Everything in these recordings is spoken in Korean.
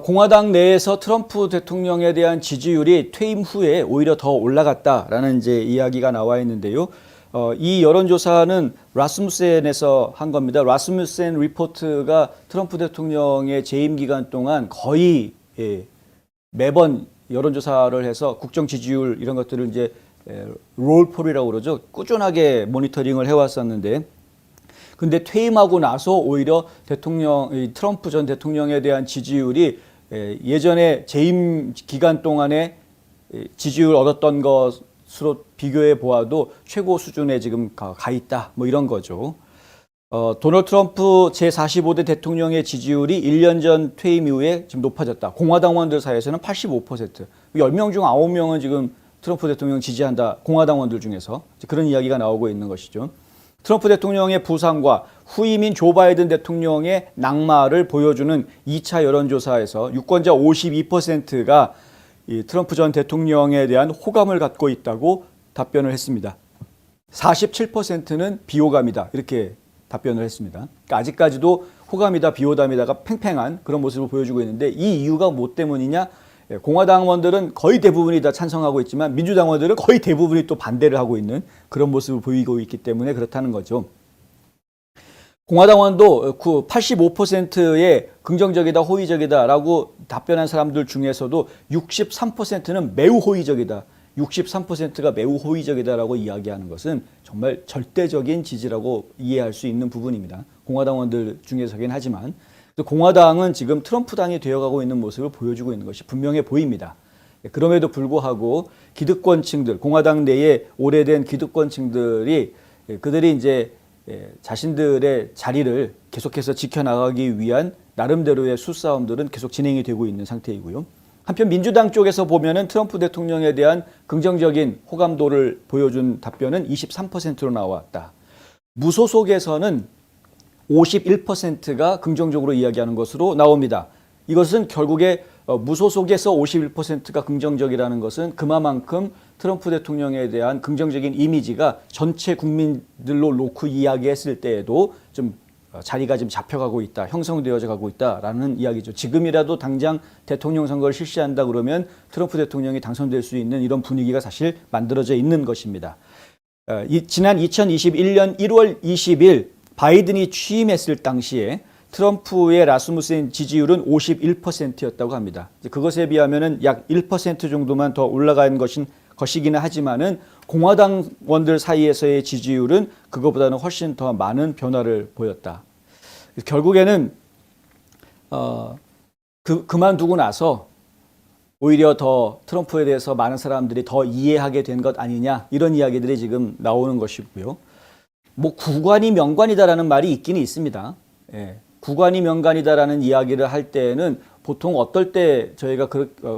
공화당 내에서 트럼프 대통령에 대한 지지율이 퇴임 후에 오히려 더 올라갔다라는 이제 이야기가 나와 있는데요. 이 여론조사는 라스무센에서 한 겁니다. 라스무센 리포트가 트럼프 대통령의 재임 기간 동안 거의 매번 여론조사를 해서 국정 지지율 이런 것들을 이제 롤폴이라고 그러죠. 꾸준하게 모니터링을 해왔었는데, 근데 퇴임하고 나서 오히려 트럼프 전 대통령에 대한 지지율이 예전에 재임 기간 동안에 지지율 얻었던 것으로 비교해 보아도 최고 수준에 지금 가 있다. 뭐 이런 거죠. 도널드 트럼프 제45대 대통령의 지지율이 1년 전 퇴임 이후에 지금 높아졌다. 공화당원들 사이에서는 85%. 10명 중 9명은 지금 트럼프 대통령 지지한다. 공화당원들 중에서. 그런 이야기가 나오고 있는 것이죠. 트럼프 대통령의 부상과 후임인 조 바이든 대통령의 낙마를 보여주는 2차 여론조사에서 유권자 52%가 이 트럼프 전 대통령에 대한 호감을 갖고 있다고 답변을 했습니다. 47%는 비호감이다. 이렇게 답변을 했습니다. 그러니까 아직까지도 호감이다, 비호감이다가 팽팽한 그런 모습을 보여주고 있는데, 이 이유가 뭐 때문이냐? 공화당원들은 거의 대부분이 다 찬성하고 있지만 민주당원들은 거의 대부분이 또 반대를 하고 있는 그런 모습을 보이고 있기 때문에 그렇다는 거죠. 공화당원도 85%의 긍정적이다, 호의적이다라고 답변한 사람들 중에서도 63%는 매우 호의적이다. 63%가 매우 호의적이다라고 이야기하는 것은 정말 절대적인 지지라고 이해할 수 있는 부분입니다. 공화당원들 중에서긴 하지만 공화당은 지금 트럼프당이 되어가고 있는 모습을 보여주고 있는 것이 분명해 보입니다. 그럼에도 불구하고 기득권층들, 공화당 내에 오래된 기득권층들이 그들이 이제 자신들의 자리를 계속해서 지켜나가기 위한 나름대로의 수싸움들은 계속 진행이 되고 있는 상태이고요. 한편 민주당 쪽에서 보면은 트럼프 대통령에 대한 긍정적인 호감도를 보여준 답변은 23%로 나왔다. 무소속에서는 51%가 긍정적으로 이야기하는 것으로 나옵니다. 이것은 결국에 무소속에서 51%가 긍정적이라는 것은 그만큼 트럼프 대통령에 대한 긍정적인 이미지가 전체 국민들로 놓고 이야기했을 때에도 좀 자리가 좀 잡혀가고 있다, 형성되어져 가고 있다라는 이야기죠. 지금이라도 당장 대통령 선거를 실시한다 그러면 트럼프 대통령이 당선될 수 있는 이런 분위기가 사실 만들어져 있는 것입니다. 지난 2021년 1월 20일 바이든이 취임했을 당시에 트럼프의 라스무센 지지율은 51%였다고 합니다. 그것에 비하면은 약 1% 정도만 더 올라간 것이기는 하지만은 공화당원들 사이에서의 지지율은 그것보다는 훨씬 더 많은 변화를 보였다. 결국에는 그만두고 나서 오히려 더 트럼프에 대해서 많은 사람들이 더 이해하게 된 것 아니냐, 이런 이야기들이 지금 나오는 것이고요. 뭐 구관이 명관이다라는 말이 있기는 있습니다. 구관이 명관이다라는 이야기를 할 때는 보통 어떨 때 저희가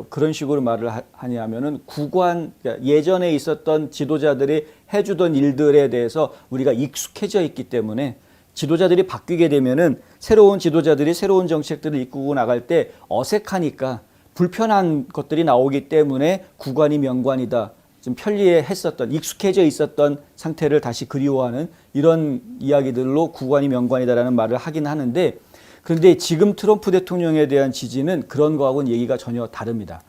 그런 식으로 말을 하냐면은 그러니까 예전에 있었던 지도자들이 해주던 일들에 대해서 우리가 익숙해져 있기 때문에 지도자들이 바뀌게 되면은 새로운 지도자들이 새로운 정책들을 이끌고 나갈 때 어색하니까 불편한 것들이 나오기 때문에 구관이 명관이다. 좀 편리했었던, 익숙해져 있었던 상태를 다시 그리워하는 이런 이야기들로 구관이 명관이다라는 말을 하긴 하는데, 그런데 지금 트럼프 대통령에 대한 지지는 그런 거하고는 얘기가 전혀 다릅니다.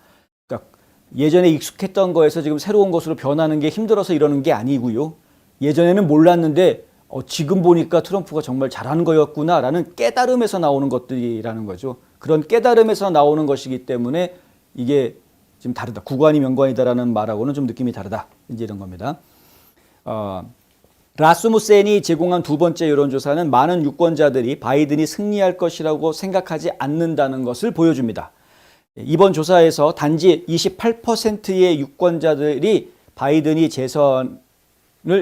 그러니까 예전에 익숙했던 거에서 지금 새로운 것으로 변하는 게 힘들어서 이러는 게 아니고요. 예전에는 몰랐는데 지금 보니까 트럼프가 정말 잘하는 거였구나라는 깨달음에서 나오는 것들이라는 거죠. 그런 깨달음에서 나오는 것이기 때문에 이게 지금 다르다. 구관이 명관이다라는 말하고는 좀 느낌이 다르다. 이제 이런 겁니다. 라스무센이 제공한 두 번째 여론조사는 많은 유권자들이 바이든이 승리할 것이라고 생각하지 않는다는 것을 보여줍니다. 이번 조사에서 단지 28%의 유권자들이 바이든이 재선을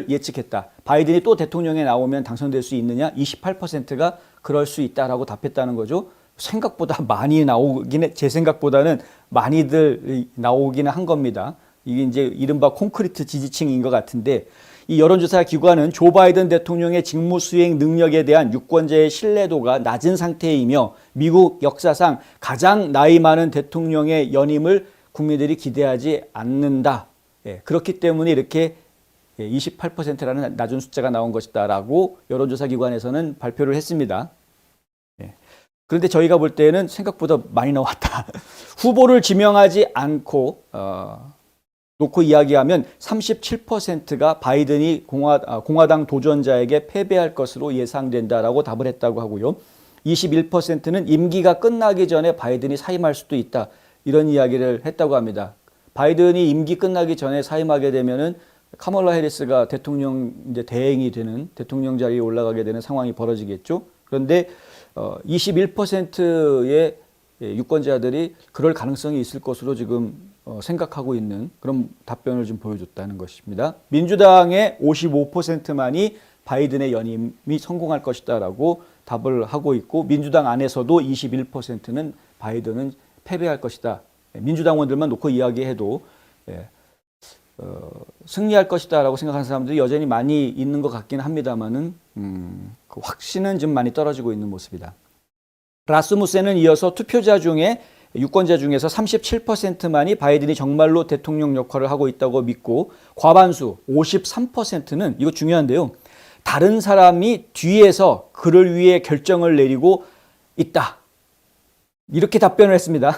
예측했다. 바이든이 또 대통령에 나오면 당선될 수 있느냐? 28%가 그럴 수 있다라고 답했다는 거죠. 생각보다 많이 제 생각보다는 많이들 나오기는 한 겁니다. 이게 이제 이른바 콘크리트 지지층인 것 같은데, 이 여론조사 기관은 조 바이든 대통령의 직무 수행 능력에 대한 유권자의 신뢰도가 낮은 상태이며 미국 역사상 가장 나이 많은 대통령의 연임을 국민들이 기대하지 않는다. 그렇기 때문에 이렇게 28%라는 낮은 숫자가 나온 것이다라고 여론조사 기관에서는 발표를 했습니다. 그런데 저희가 볼 때는 생각보다 많이 나왔다. 후보를 지명하지 않고 놓고 이야기하면 37%가 바이든이 공화당 도전자에게 패배할 것으로 예상된다라고 답을 했다고 하고요. 21%는 임기가 끝나기 전에 바이든이 사임할 수도 있다. 이런 이야기를 했다고 합니다. 바이든이 임기 끝나기 전에 사임하게 되면은 카멀라 해리스가 대통령 이제 대행이 되는 대통령 자리에 올라가게 되는 상황이 벌어지겠죠. 그런데 21%의 유권자들이 그럴 가능성이 있을 것으로 지금 생각하고 있는 그런 답변을 좀 보여줬다는 것입니다. 민주당의 55%만이 바이든의 연임이 성공할 것이다라고 답을 하고 있고 민주당 안에서도 21%는 바이든은 패배할 것이다. 민주당원들만 놓고 이야기해도 승리할 것이다라고 생각하는 사람들이 여전히 많이 있는 것 같긴 합니다만은 그 확신은 좀 많이 떨어지고 있는 모습이다. 라스무센은 이어서 투표자 중에 유권자 중에서 37%만이 바이든이 정말로 대통령 역할을 하고 있다고 믿고 과반수 53%는 이거 중요한데요. 다른 사람이 뒤에서 그를 위해 결정을 내리고 있다. 이렇게 답변을 했습니다.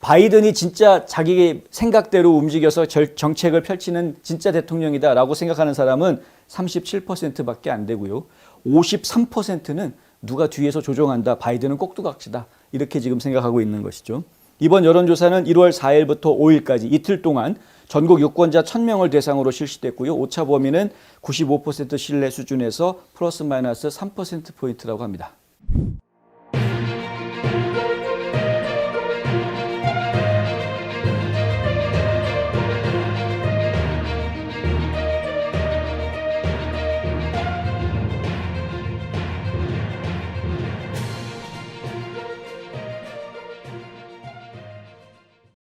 바이든이 진짜 자기 생각대로 움직여서 정책을 펼치는 진짜 대통령이다라고 생각하는 사람은 37%밖에 안 되고요. 53%는 누가 뒤에서 조종한다. 바이든은 꼭두각시다. 이렇게 지금 생각하고 있는 것이죠. 이번 여론조사는 1월 4일부터 5일까지 이틀 동안 전국 유권자 1000명을 대상으로 실시됐고요. 오차 범위는 95% 신뢰 수준에서 플러스 마이너스 3%포인트라고 합니다.